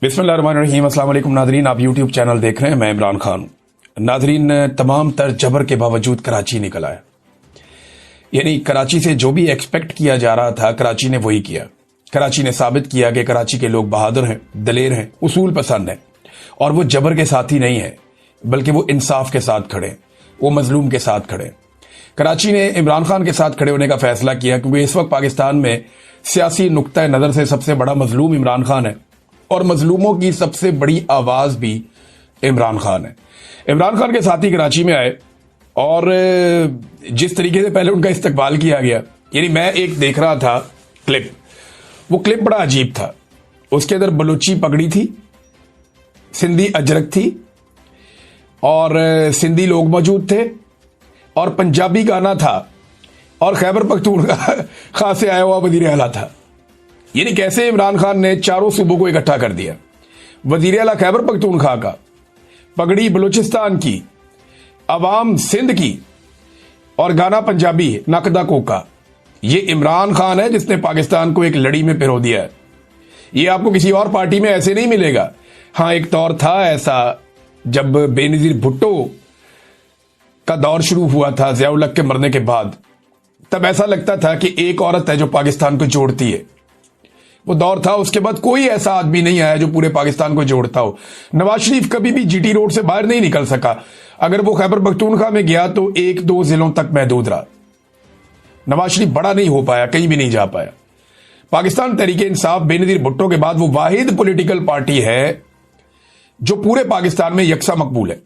बिस्मिल्लाहिर्रहमानिर्रहीम। अस्सलाम वालेकुम नाजरीन, आप यूट्यूब चैनल देख रहे हैं, मैं इमरान खान। नाजरीन, तमाम तर जबर के बावजूद कराची निकल आया। यानी कराची से जो भी एक्सपेक्ट किया जा रहा था, कराची ने वही किया। कराची ने साबित किया कि कराची के लोग बहादुर हैं, दलेर हैं, उसूल पसंद हैं, और वो जबर के साथ ही नहीं है बल्कि वो इंसाफ के साथ खड़े, वो मजलूम के साथ खड़े। कराची ने इमरान खान के साथ खड़े होने का फैसला किया क्योंकि इस वक्त पाकिस्तान में सियासी नुक्ता नज़र से सबसे बड़ा मजलूम इमरान खान है और मजलूमों की सबसे बड़ी आवाज भी इमरान खान है। इमरान खान के साथी कराची में आए और जिस तरीके से पहले उनका इस्तकबाल किया गया, यानी मैं एक देख रहा था क्लिप, वो क्लिप बड़ा अजीब था। उसके अंदर बलूची पगड़ी थी, सिंधी अजरक थी और सिंधी लोग मौजूद थे और पंजाबी गाना था और खैबर पख्तूनख्वा से आया हुआ वजीर आला था। यानी कैसे इमरान खान ने चारों सूबों को इकट्ठा कर दिया। वजीर आला खैबर पख्तूनख्वा का, पगड़ी बलूचिस्तान की, अवाम सिंध की और गाना पंजाबी नकदा कोका। ये इमरान खान है जिसने पाकिस्तान को एक लड़ी में पिरो दिया है। ये आपको किसी और पार्टी में ऐसे नहीं मिलेगा। हाँ, एक दौर था ऐसा जब बेनजीर भुट्टो का दौर शुरू हुआ था ज़ियाउल हक के मरने के बाद, तब ऐसा लगता था कि एक औरत है जो पाकिस्तान को जोड़ती है। वो दौर था। उसके बाद कोई ऐसा आदमी नहीं आया जो पूरे पाकिस्तान को जोड़ता हो। नवाज शरीफ कभी भी जीटी रोड से बाहर नहीं निकल सका। अगर वो खैबर पख्तूनख्वा में गया तो एक दो जिलों तक महदूद रहा। नवाज शरीफ बड़ा नहीं हो पाया, कहीं भी नहीं जा पाया। पाकिस्तान तहरीक इंसाफ बेनजीर भुट्टो के बाद वो वाहिद पॉलिटिकल पार्टी है जो पूरे पाकिस्तान में यकसा मकबूल है।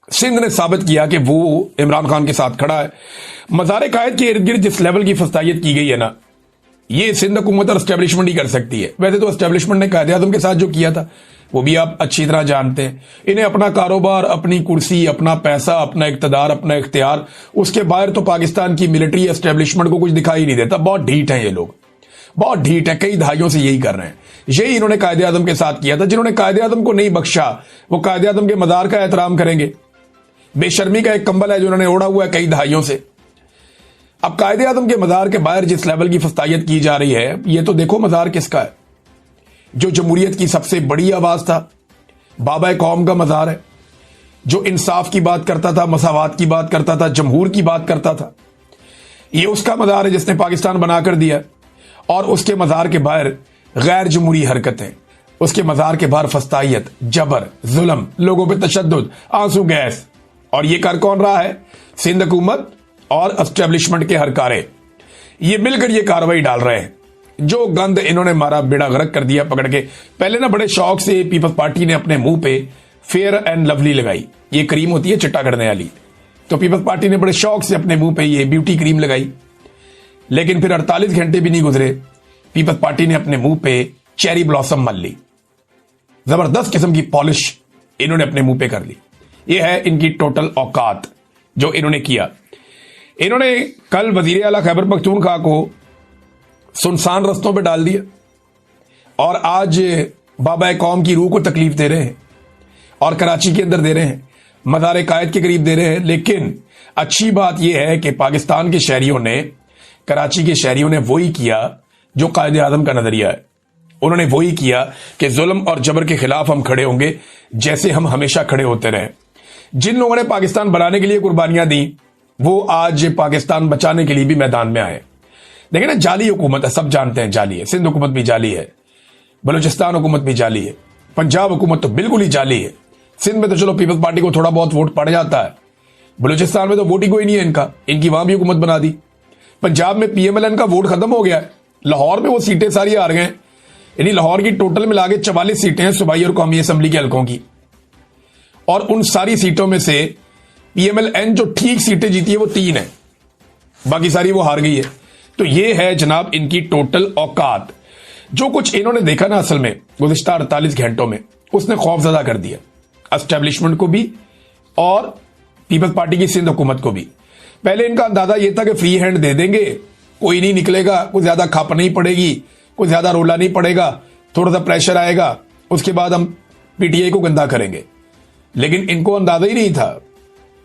सिंध ने साबित किया कि वो इमरान खान के साथ खड़ा है। मज़ार कायद के इर्द गिर्द जिस लेवल की फस्तायत की गई है ना, ये सिंध हुकूमत और एस्टेब्लिशमेंट ही कर सकती है। वैसे तो एस्टेब्लिशमेंट ने कायदे आज़म के साथ जो किया था वो भी आप अच्छी तरह जानते हैं। इन्हें अपना कारोबार, अपनी कुर्सी, अपना पैसा, अपना इक्तदार, अपना इख्तियार, उसके बाहर तो पाकिस्तान की मिलिट्री एस्टेब्लिशमेंट को कुछ दिखाई नहीं देता। बहुत ढीठ है ये लोग, बहुत ढीठ है। कई दहाइयों से यही कर रहे हैं। यही इन्होंने कायदे आज़म के साथ किया था। जिन्होंने कायदे आज़म को नहीं बख्शा वो कायदे आज़म के मज़ार का एहतराम करेंगे। बेशर्मी का एक कंबल है जो उन्होंने ओढ़ा हुआ है कई दहाइयों से। अब कायदे आज़म के मज़ार के बाहर जिस लेवल की फस्तायत की जा रही है, ये तो देखो मज़ार किसका है। जो जमहूरियत की सबसे बड़ी आवाज था, बाबा कौम का मज़ार है, जो इंसाफ की बात करता था, मसावात की बात करता था, जमहूर की बात करता था। ये उसका मज़ार है जिसने पाकिस्तान बनाकर दिया। और उसके मज़ार के बाहर गैर जमहूरी हरकतें, उसके मज़ार के बाहर फस्तायत, जबर, जुल्म, लोगों पर तशद्दुद, आंसू गैस। और ये कर कौन रहा है? सिंध हुकूमत और एस्टेब्लिशमेंट के हरकारे। ये मिलकर ये कार्रवाई डाल रहे हैं। जो गंद इन्होंने मारा, बेड़ा गर्क कर दिया पकड़ के। पहले ना बड़े शौक से पीपल्स पार्टी ने अपने मुंह पे फेयर एंड लवली लगाई। ये क्रीम होती है चिट्टा करने वाली, तो पीपल्स पार्टी ने बड़े शौक से अपने मुंह पे ये ब्यूटी क्रीम लगाई। लेकिन फिर 48 घंटे भी नहीं गुजरे, पीपल्स पार्टी ने अपने मुंह पे चेरी ब्लॉसम मल ली। जबरदस्त किस्म की पॉलिश इन्होंने अपने मुंह पे कर ली। ये है इनकी टोटल औकात जो इन्होंने किया। इन्होंने कल वजीर आला खैबर पख्तूनख्वा को सुनसान रस्तों पे डाल दिया और आज बाबा कौम की रूह को तकलीफ दे रहे हैं और कराची के अंदर दे रहे हैं, मज़ार कायद के करीब दे रहे हैं। लेकिन अच्छी बात यह है कि पाकिस्तान के शहरियों ने, कराची के शहरियों ने वही किया जो कायदे आज़म का नजरिया है। उन्होंने वही किया कि जुल्म और जबर के खिलाफ हम खड़े होंगे जैसे हम हमेशा खड़े होते रहे। जिन लोगों ने पाकिस्तान बनाने के लिए कुर्बानियां दी वो आज पाकिस्तान बचाने के लिए भी मैदान में आए। देखिए ना, जाली हुकूमत है, सब जानते हैं जाली है। सिंध हुकूमत भी जाली है, बलूचिस्तान हुकूमत भी जाली है, पंजाब हुकूमत तो बिल्कुल ही जाली है। सिंध में तो चलो पीपल्स पार्टी को थोड़ा बहुत वोट पड़ जाता है, बलूचिस्तान में तो वोट ही कोई नहीं है इनका, इनकी वहां भी हुकूमत बना दी। पंजाब में PMLN का वोट खत्म हो गया है। लाहौर में वो सीटें सारी हार गए, यानी लाहौर की टोटल मिला के 44 सीटें हैं सूबाई और कौमी असेंबली के हल्कों की। और उन सारी सीटों में से PMLN जो ठीक सीटें जीती है वो 3 है, बाकी सारी वो हार गई है। तो ये है जनाब इनकी टोटल औकात। जो कुछ इन्होंने देखा ना असल में गुज़िश्ता 48 घंटों में, उसने खौफजदा कर दिया एस्टेब्लिशमेंट को भी और पीपल्स पार्टी की सिंध हुकूमत को भी। पहले इनका अंदाजा यह था कि फ्री हैंड दे देंगे, कोई नहीं निकलेगा, कुछ ज्यादा खप नहीं पड़ेगी, कुछ ज्यादा रोला नहीं पड़ेगा, थोड़ा सा प्रेशर आएगा, उसके बाद हम PTI को गंदा करेंगे। लेकिन इनको अंदाजा ही नहीं था।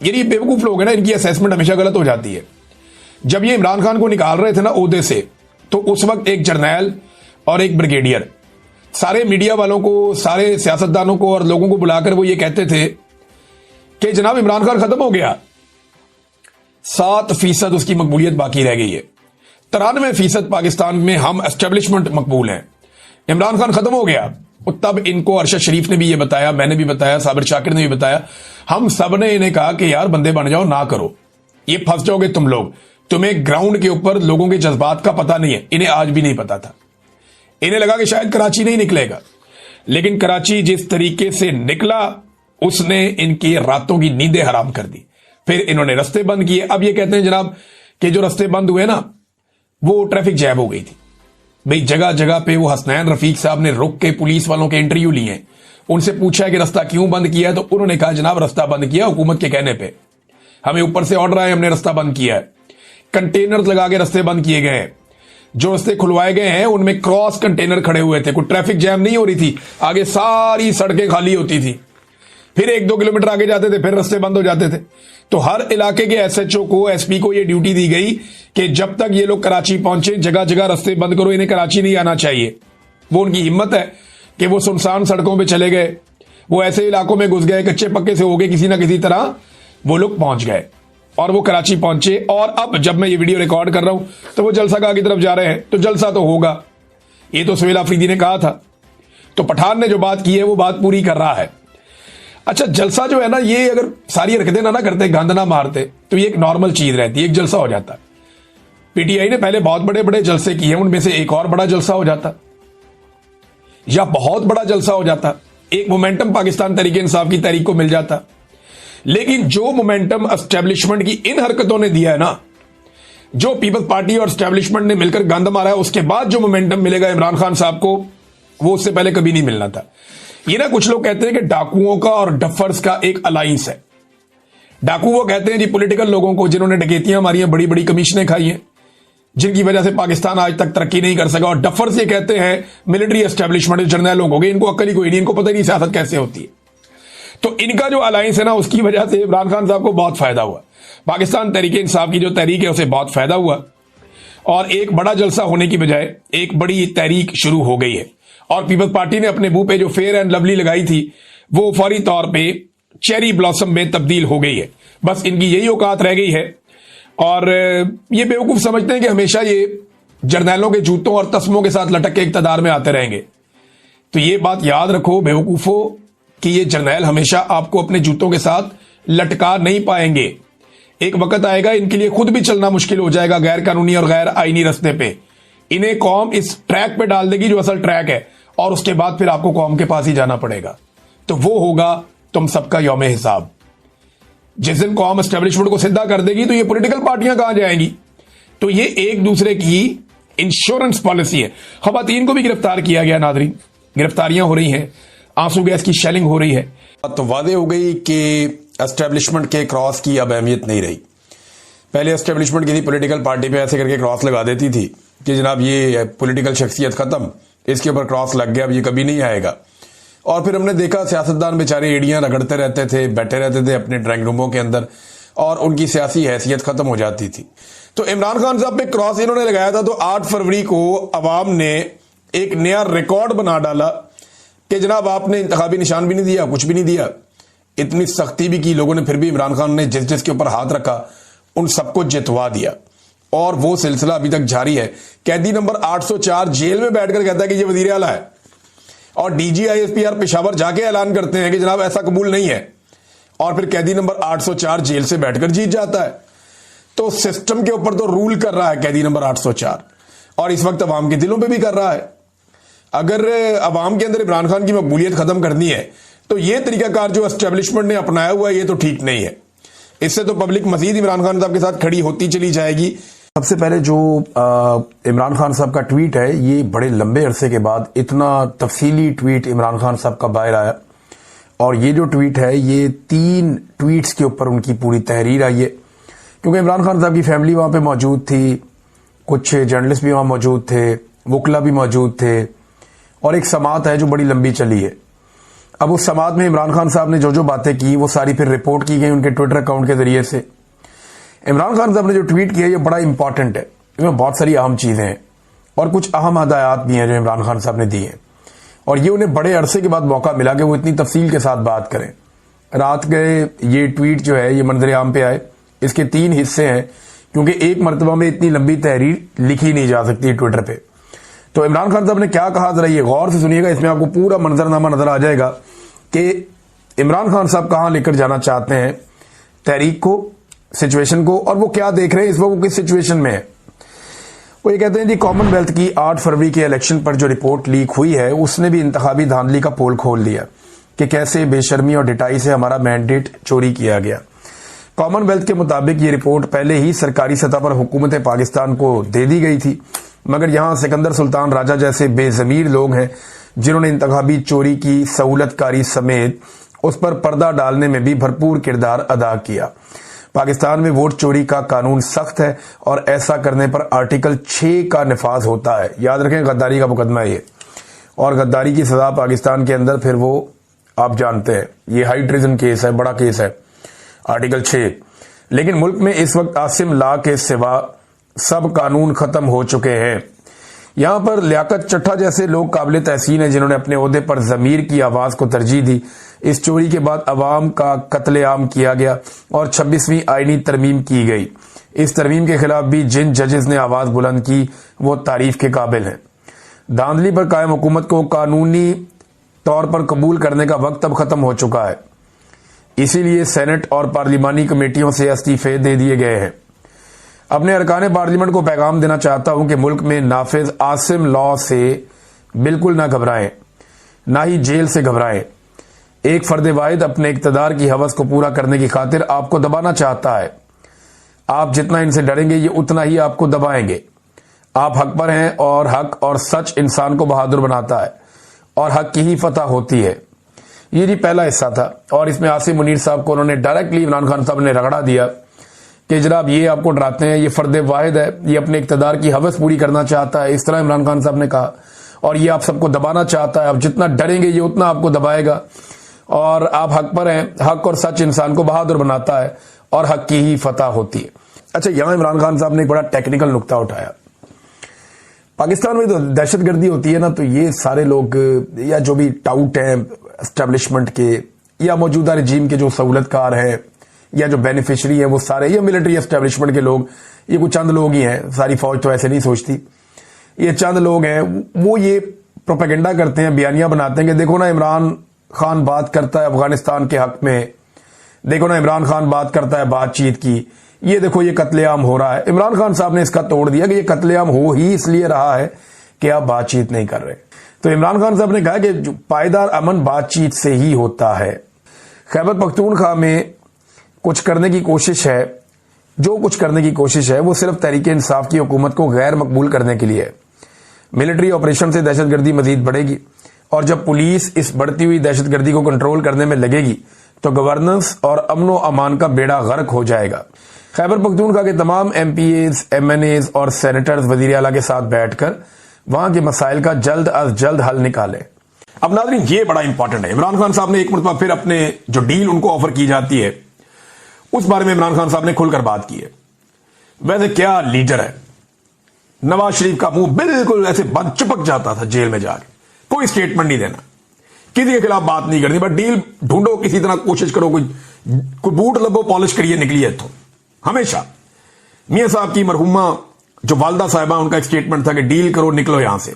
ये बेवकूफ लोग हैं ना, इनकी असेसमेंट हमेशा गलत हो जाती है। जब ये इमरान खान को निकाल रहे थे ना ओहदे से, तो उस वक्त एक जर्नैल और एक ब्रिगेडियर सारे मीडिया वालों को, सारे सियासतदानों को और लोगों को बुलाकर वो ये कहते थे कि जनाब इमरान खान खत्म हो गया, 7% उसकी मकबूलियत बाकी रह गई है, 93% पाकिस्तान में हम एस्टेब्लिशमेंट मकबूल हैं, इमरान खान खत्म हो गया। और तब इनको अरशद शरीफ ने भी ये बताया, मैंने भी बताया, साबिर शाकिर ने भी बताया, हम सब ने इन्हें कहा कि यार बंदे बन जाओ, ना करो, ये फंस जाओगे तुम लोग, तुम्हें ग्राउंड के ऊपर लोगों के जज्बात का पता नहीं है। इन्हें आज भी नहीं पता था, इन्हें लगा कि शायद कराची नहीं निकलेगा, लेकिन कराची जिस तरीके से निकला उसने इनकी रातों की नींदें हराम कर दी। फिर इन्होंने रास्ते बंद किए। अब ये कहते हैं जनाब कि जो रास्ते बंद हुए ना वो ट्रैफिक जैम हो गई थी। भाई जगह जगह पे वो हसनैन रफीक साहब ने रुक के पुलिस वालों के इंटरव्यू लिए, उनसे पूछा है कि रास्ता क्यों बंद किया है, तो उन्होंने कहा जनाब रास्ता बंद किया हुकूमत के कहने पे, हमें ऊपर से ऑर्डर आए, हमने रास्ता बंद किया है। कंटेनर लगा के रास्ते बंद किए गए हैं, जो रास्ते खुलवाए गए हैं उनमें क्रॉस कंटेनर खड़े हुए थे, कोई ट्रैफिक जैम नहीं हो रही थी, आगे सारी सड़कें खाली होती थी, फिर 1-2 किलोमीटर आगे जाते थे फिर रास्ते बंद हो जाते थे। तो हर इलाके के एसएचओ को, एसपी को यह ड्यूटी दी गई कि जब तक ये लोग कराची पहुंचे जगह जगह रास्ते बंद करो, इन्हें कराची नहीं आना चाहिए। वो उनकी हिम्मत है कि वो सुनसान सड़कों पे चले गए, वो ऐसे इलाकों में घुस गए, कच्चे पक्के से हो गए, किसी ना किसी तरह वो लोग पहुंच गए और वो कराची पहुंचे। और अब जब मैं ये वीडियो रिकॉर्ड कर रहा हूं तो वो जलसा गाह की तरफ जा रहे हैं, तो जलसा तो होगा, ये तो सुहेल अफरीदी ने कहा था। तो पठान ने जो बात की है वो बात पूरी कर रहा है। अच्छा, जलसा जो है ना, ये अगर सारी हरकतें ना करते, गंद ना मारते, तो ये एक नॉर्मल चीज रहती है, एक जलसा हो जाता। पीटीआई ने पहले बहुत बड़े बड़े जलसे किए, उनमें से एक और बड़ा जलसा हो जाता या बहुत बड़ा जलसा हो जाता, एक मोमेंटम पाकिस्तान तहरीक इंसाफ की तहरीक को मिल जाता। लेकिन जो मोमेंटम एस्टेब्लिशमेंट की इन हरकतों ने दिया है ना, जो पीपल्स पार्टी और एस्टेब्लिशमेंट ने मिलकर गंद मारा है, उसके बाद जो मोमेंटम मिलेगा इमरान खान साहब को, वो उससे पहले कभी नहीं मिलना था। ये ना कुछ लोग कहते हैं कि डाकुओं का और डफर्स का एक अलायंस है। डाकू वो कहते हैं जी पॉलिटिकल लोगों को जिन्होंने डकैतियां मारी हैं, बड़ी बड़ी कमीशनें खाई हैं, जिनकी वजह से पाकिस्तान आज तक तरक्की नहीं कर सका। और डफर्स ये कहते हैं मिलिट्री एस्टेब्लिशमेंट, जर्नैलों को, इनको अक्ल ही कोई नहीं, इनको पता ही नहीं सियासत कैसे होती है। तो इनका जो अलायंस है ना, उसकी वजह से इमरान खान साहब को बहुत फायदा हुआ, पाकिस्तान तहरीक इंसाफ की जो तहरीक है उसे बहुत फायदा हुआ, और एक बड़ा जलसा होने की बजाय एक बड़ी तहरीक शुरू हो गई है। और पीपल्स पार्टी ने अपने मुंह पे जो फेयर एंड लवली लगाई थी वो फौरी तौर पे चेरी ब्लॉसम में तब्दील हो गई है। बस इनकी यही औकात रह गई है। और ये बेवकूफ समझते हैं कि हमेशा ये जर्नैलों के जूतों और तस्मों के साथ लटक के इक्तदार में आते रहेंगे। तो ये बात याद रखो बेवकूफों कि ये जर्नैल हमेशा आपको अपने जूतों के साथ लटका नहीं पाएंगे। एक वक्त आएगा इनके लिए खुद भी चलना मुश्किल हो जाएगा गैर कानूनी और गैर आईनी रास्ते पे। इन्हें कौम इस ट्रैक पे डाल देगी जो असल ट्रैक है, और उसके बाद फिर आपको कौम के पास ही जाना पड़ेगा। तो वो होगा तुम सबका यौम हिसाब। जिस दिन कौम एस्टेब्लिशमेंट को सीधा कर देगी तो ये पॉलिटिकल पार्टियां कहां जाएंगी। तो ये एक दूसरे की इंश्योरेंस पॉलिसी है। खवातीन को भी गिरफ्तार किया गया, नादरीन, गिरफ्तारियां हो रही हैं, आंसू गैस की शेलिंग हो रही है। तो वादे हो गई कि एस्टेब्लिशमेंट के क्रॉस की अब अहमियत नहीं रही। पहले एस्टेब्लिशमेंट किसी पॉलिटिकल पार्टी पे ऐसे करके क्रॉस लगा देती थी कि जनाब ये पॉलिटिकल शख्सियत खत्म, इसके ऊपर क्रॉस लग गया, अब ये कभी नहीं आएगा। और फिर हमने देखा सियासतदान बेचारे एड़ियां रगड़ते रहते थे, बैठे रहते थे अपने ड्राइंग रूमों के अंदर, और उनकी सियासी हैसियत खत्म हो जाती थी। तो इमरान खान साहब पे क्रॉस इन्होंने लगाया था, तो 8 फरवरी को अवाम ने एक नया रिकॉर्ड बना डाला कि जनाब आपने इंतखाबी निशान भी नहीं दिया, कुछ भी नहीं दिया। इतनी सख्ती भी की लोगों ने, फिर भी इमरान खान ने जिस जिसके ऊपर हाथ रखा उन सबको जितवा दिया। और वो सिलसिला अभी तक जारी है। कैदी नंबर 804 जेल में बैठकर कहता है कि ये वजीर आला है, और डीजीआईएसपीआर पेशावर जाके ऐलान करते हैं कि जनाब ऐसा कबूल नहीं है, और फिर कैदी नंबर 804 जेल से बैठकर जीत जाता है। तो सिस्टम के ऊपर तो रूल कर रहा है कैदी नंबर 804, और इस वक्त अवाम के दिलों पे भी कर रहा है। अगर अवाम के अंदर इमरान खान की मकबूलियत खत्म करनी है तो ये तरीकाकार जो एस्टेब्लिशमेंट ने अपनाया हुआ है ये तो ठीक नहीं है। इससे तो पब्लिक मजीद इमरान खान साहब के साथ खड़ी होती चली जाएगी। सबसे पहले जो इमरान खान साहब का ट्वीट है, ये बड़े लंबे अरसे के बाद इतना तफसीली ट्वीट इमरान खान साहब का बाहर आया, और ये जो ट्वीट है ये 3 ट्वीट्स के ऊपर उनकी पूरी तहरीर आई है। क्योंकि इमरान खान साहब की फैमिली वहां पे मौजूद थी, कुछ जर्नलिस्ट भी वहां मौजूद थे, वकला भी मौजूद थे, और एक समात है जो बड़ी लंबी चली है। अब उस समात में इमरान खान साहब ने जो जो बातें की वो सारी फिर रिपोर्ट की गई उनके ट्विटर अकाउंट के जरिए से। इमरान खान साहब ने जो ट्वीट किया ये बड़ा इंपॉर्टेंट है, इसमें बहुत सारी अहम चीजें हैं और कुछ अहम हदायत भी हैं जो इमरान खान साहब ने दी हैं। और ये उन्हें बड़े अरसे के बाद मौका मिला कि वो इतनी तफसील के साथ बात करें। रात गए ये ट्वीट जो है ये मंजर आम पे आए। इसके 3 हिस्से हैं, क्योंकि एक मरतबा में इतनी लंबी तहरीर लिखी नहीं जा सकती ट्विटर पे। तो इमरान खान साहब ने क्या कहा, जरा ये गौर से सुनिएगा, इसमें आपको पूरा मंजरनामा नजर आ जाएगा कि इमरान खान साहब कहां लेकर जाना चाहते हैं तहरीक को, सिचुएशन को, और वो क्या देख रहे हैं इस वक्त, वो किस सिचुएशन में है। वो ये कहते हैं जी, कॉमनवेल्थ की 8 फरवरी के इलेक्शन पर जो रिपोर्ट लीक हुई है उसने भी इंतखाबी धांधली का पोल खोल दिया कि कैसे बेशर्मी और डिटाई से हमारा मैंडेट चोरी किया गया। कॉमनवेल्थ के मुताबिक ये रिपोर्ट पहले ही सरकारी सतह पर हुकूमत पाकिस्तान को दे दी गई थी, मगर यहां सिकंदर सुल्तान राजा जैसे बेजमीर लोग हैं जिन्होंने इंतखाबी चोरी की सहूलतकारी समेत उस पर पर्दा डालने में भी भरपूर किरदार अदा किया। पाकिस्तान में वोट चोरी का कानून सख्त है और ऐसा करने पर आर्टिकल 6 का निफाज होता है। याद रखें, गद्दारी का मुकदमा है ये, और गद्दारी की सजा पाकिस्तान के अंदर फिर वो आप जानते हैं, ये हाई ट्रेजन केस है, बड़ा केस है, आर्टिकल 6। लेकिन मुल्क में इस वक्त आसिम ला के सिवा सब कानून खत्म हो चुके हैं। यहां पर लियाकत चट्टा जैसे लोग काबिल तहसीन हैं जिन्होंने अपने ओहदे पर जमीर की आवाज को तरजीह दी। इस चोरी के बाद अवाम का कत्लेआम किया गया और 26वीं आईनी तरमीम की गई। इस तरमीम के खिलाफ भी जिन जजेस ने आवाज बुलंद की वो तारीफ के काबिल हैं। धांधली पर कायम हुकूमत को कानूनी तौर पर कबूल करने का वक्त अब खत्म हो चुका है, इसीलिए सेनेट और पार्लिमानी कमेटियों से इस्तीफे दे दिए गए हैं। अपने अरकान पार्लियामेंट को पैगाम देना चाहता हूं कि मुल्क में नाफिज आसिम लॉ से बिल्कुल ना घबराएं, ना ही जेल से घबराएं। एक फर्द वाहिद अपने इक्तदार की हवस को पूरा करने की खातिर आपको दबाना चाहता है। आप जितना इनसे डरेंगे ये उतना ही आपको दबाएंगे। आप हक पर हैं और हक और सच इंसान को बहादुर बनाता है और हक की ही फतह होती है। ये जी पहला हिस्सा था, और इसमें आसिम मुनीर साहब को उन्होंने डायरेक्टली इमरान खान साहब ने रगड़ा दिया कि जनाब ये आपको डराते हैं, ये फर्द वाहिद है, ये अपने इक्तदार की हवस पूरी करना चाहता है, इस तरह इमरान खान साहब ने कहा, और ये आप सबको दबाना चाहता है। आप जितना डरेंगे ये उतना आपको दबाएगा, और आप हक पर हैं। हक और सच इंसान को बहादुर बनाता है और हक की ही फतह होती है। अच्छा, यहां इमरान खान साहब ने एक बड़ा टेक्निकल नुक्ता उठाया। पाकिस्तान में तो दहशतगर्दी होती है ना, तो ये सारे लोग या जो भी टाउट हैं एस्टेब्लिशमेंट के या मौजूदा रजीम के जो सहूलतकार हैं या जो बेनिफिशरी है वो सारे, या मिलिट्री एस्टेब्लिशमेंट के लोग, ये कुछ चंद लोग ही हैं, सारी फौज तो ऐसे नहीं सोचती, ये चंद लोग हैं, वो ये प्रोपेगेंडा करते हैं, बयानियां बनाते हैं कि देखो ना इमरान खान बात करता है अफगानिस्तान के हक में, देखो ना इमरान खान बात करता है बातचीत की, ये देखो ये कत्लेआम हो रहा है। इमरान खान साहब ने इसका तोड़ दिया कि ये कत्लेआम हो ही इसलिए रहा है कि आप बातचीत नहीं कर रहे। तो इमरान खान साहब ने कहा कि पायदार अमन बातचीत से ही होता है। खैबर पख्तूनख्वा में कुछ करने की कोशिश है, जो कुछ करने की कोशिश है वो सिर्फ तहरीक इंसाफ की हुकूमत को गैर मकबूल करने के लिए है। मिलिट्री ऑपरेशन से दहशतगर्दी मजीद बढ़ेगी, और जब पुलिस इस बढ़ती हुई दहशतगर्दी को कंट्रोल करने में लगेगी तो गवर्नेंस और अमनो अमान का बेड़ा गर्क हो जाएगा। खैबर पख्तूनख्वा के तमाम MPAs, MNAs और सेनेटर्स वजीर आला के साथ बैठकर वहां के मसाइल का जल्द अज जल्द हल निकालें। अब नाज़रीन, ये बड़ा इंपॉर्टेंट है। इमरान खान साहब ने एक मरतबा फिर अपने जो डील उनको ऑफर की जाती है उस बारे में इमरान खान साहब ने खुलकर बात की है। वैसे क्या लीडर है, नवाज शरीफ का मुंह बिल्कुल ऐसे बंद चिपक जाता था जेल में जाकर, कोई स्टेटमेंट नहीं देना, किसी के खिलाफ बात नहीं करनी, बस डील ढूंढो, किसी तरह कोशिश करो, कोई बूट लबो पॉलिश करिए निकलिए। तो हमेशा मियां साहब की मरहुमा जो वालदा साहिबा, उनका एक स्टेटमेंट था कि डील करो निकलो यहां से,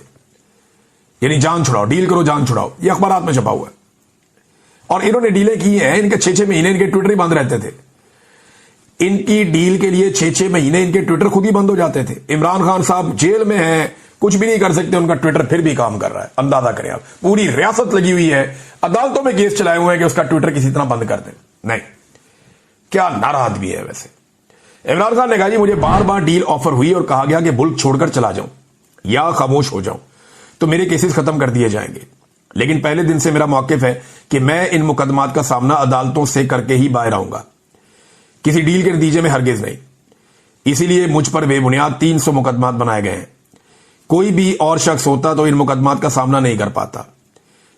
यानी जान छुड़ाओ, डील करो जान छुड़ाओ। ये अखबारात में छपा हुआ है, और इन्होंने डीलें की हैं। इनके 6-6 महीने इनके ट्विटर ही बंद रहते थे। इनकी डील के लिए 6-6 महीने इनके ट्विटर खुद ही बंद हो जाते थे। इमरान खान साहब जेल में हैं, कुछ भी नहीं कर सकते, उनका ट्विटर फिर भी काम कर रहा है। अंदाजा करें आप, पूरी रियासत लगी हुई है, अदालतों में केस चलाए हुए हैं कि उसका ट्विटर किसी तरह बंद कर दें। नहीं, क्या नारा आदमी है। वैसे इमरान खान ने कहा जी मुझे बार बार डील ऑफर हुई और कहा गया कि मुल्क छोड़कर चला जाऊं या खामोश हो जाऊं तो मेरे केसेस खत्म कर दिए जाएंगे, लेकिन पहले दिन से मेरा मौकिफ है कि मैं इन मुकदमात का सामना अदालतों से करके ही बाहर आऊंगा, किसी डील के नतीजे में हरगिज नहीं। इसीलिए मुझ पर बेबुनियाद 300 मुकदमात बनाए गए हैं। कोई भी और शख्स होता तो इन मुकदमात का सामना नहीं कर पाता,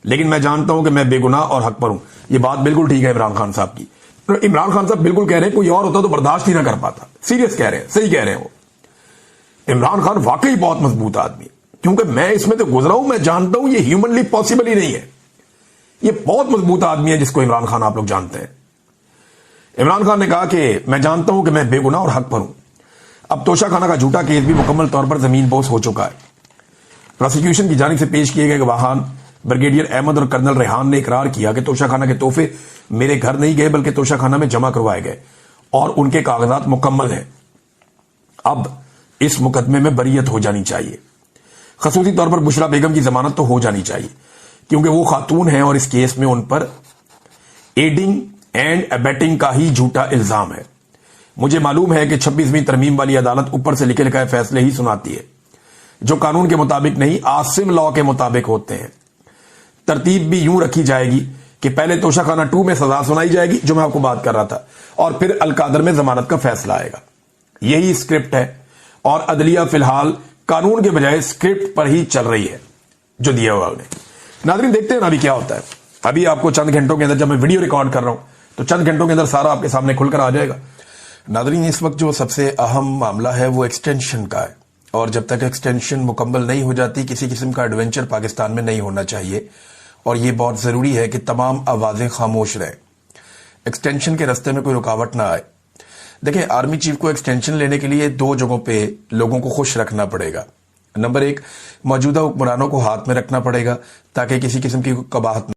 लेकिन मैं जानता हूं कि मैं बेगुनाह और हक पर हूं। यह बात बिल्कुल ठीक है इमरान खान साहब की। तो इमरान खान साहब बिल्कुल कह रहे हैं कोई और होता तो बर्दाश्त ही ना कर पाता। सीरियस कह रहे हैं, सही कह रहे हैं वो। इमरान खान वाकई बहुत मजबूत आदमी, क्योंकि मैं इसमें तो गुजरा हूं, मैं जानता हूं ये ह्यूमनली पॉसिबल ही नहीं है। ये बहुत मजबूत आदमी है जिसको इमरान खान आप लोग जानते हैं। इमरान खान ने कहा कि मैं जानता हूं कि मैं बेगुनाह और हक पर हूं। अब तोशाखाना का झूठा केस भी मुकम्मल तौर पर जमीन बोस हो चुका है। प्रोसिक्यूशन की जानिब से पेश किए गए गवाहान ब्रिगेडियर अहमद और कर्नल रेहान ने इकरार किया कि तोशाखाना के तोहफे मेरे घर नहीं गए बल्कि तोशाखाना में जमा करवाए गए और उनके कागजात मुकम्मल हैं। अब इस मुकदमे में बरीयत हो जानी चाहिए। खसूसी तौर पर बुशरा बेगम की जमानत तो हो जानी चाहिए क्योंकि वो खातून हैं और इस केस में उन पर एडिंग एंड अबेटिंग का ही झूठा इल्जाम है। मुझे मालूम है कि 26वीं तरमीम वाली अदालत ऊपर से लिखे लिखाए फैसले ही सुनाती है जो कानून के मुताबिक नहीं, आसिम लॉ के मुताबिक होते हैं। तरतीब भी यूं रखी जाएगी कि पहले तोशाखाना 2 में सजा सुनाई जाएगी, जो मैं आपको बात कर रहा था, और फिर अलकादर में जमानत का फैसला आएगा। यही स्क्रिप्ट है और अदलिया फिलहाल कानून के बजाय स्क्रिप्ट पर ही चल रही है जो दिया हुआ उन्हें। नाज़रीन, देखते हैं ना अभी क्या होता है। अभी आपको चंद घंटों के अंदर, जब मैं वीडियो रिकॉर्ड कर रहा हूं तो चंद घंटों के अंदर सारा आपके सामने खुलकर आ जाएगा। नाज़रीन, इस वक्त जो सबसे अहम मामला है वो एक्सटेंशन का है और जब तक एक्सटेंशन मुकम्मल नहीं हो जाती किसी किस्म का एडवेंचर पाकिस्तान में नहीं होना चाहिए और ये बहुत जरूरी है कि तमाम आवाजें खामोश रहें, एक्सटेंशन के रास्ते में कोई रुकावट ना आए। देखिए, आर्मी चीफ को एक्सटेंशन लेने के लिए 2 जगहों पे लोगों को खुश रखना पड़ेगा। नंबर 1, मौजूदा हुक्मरानों को हाथ में रखना पड़ेगा ताकि किसी किस्म की कबाहत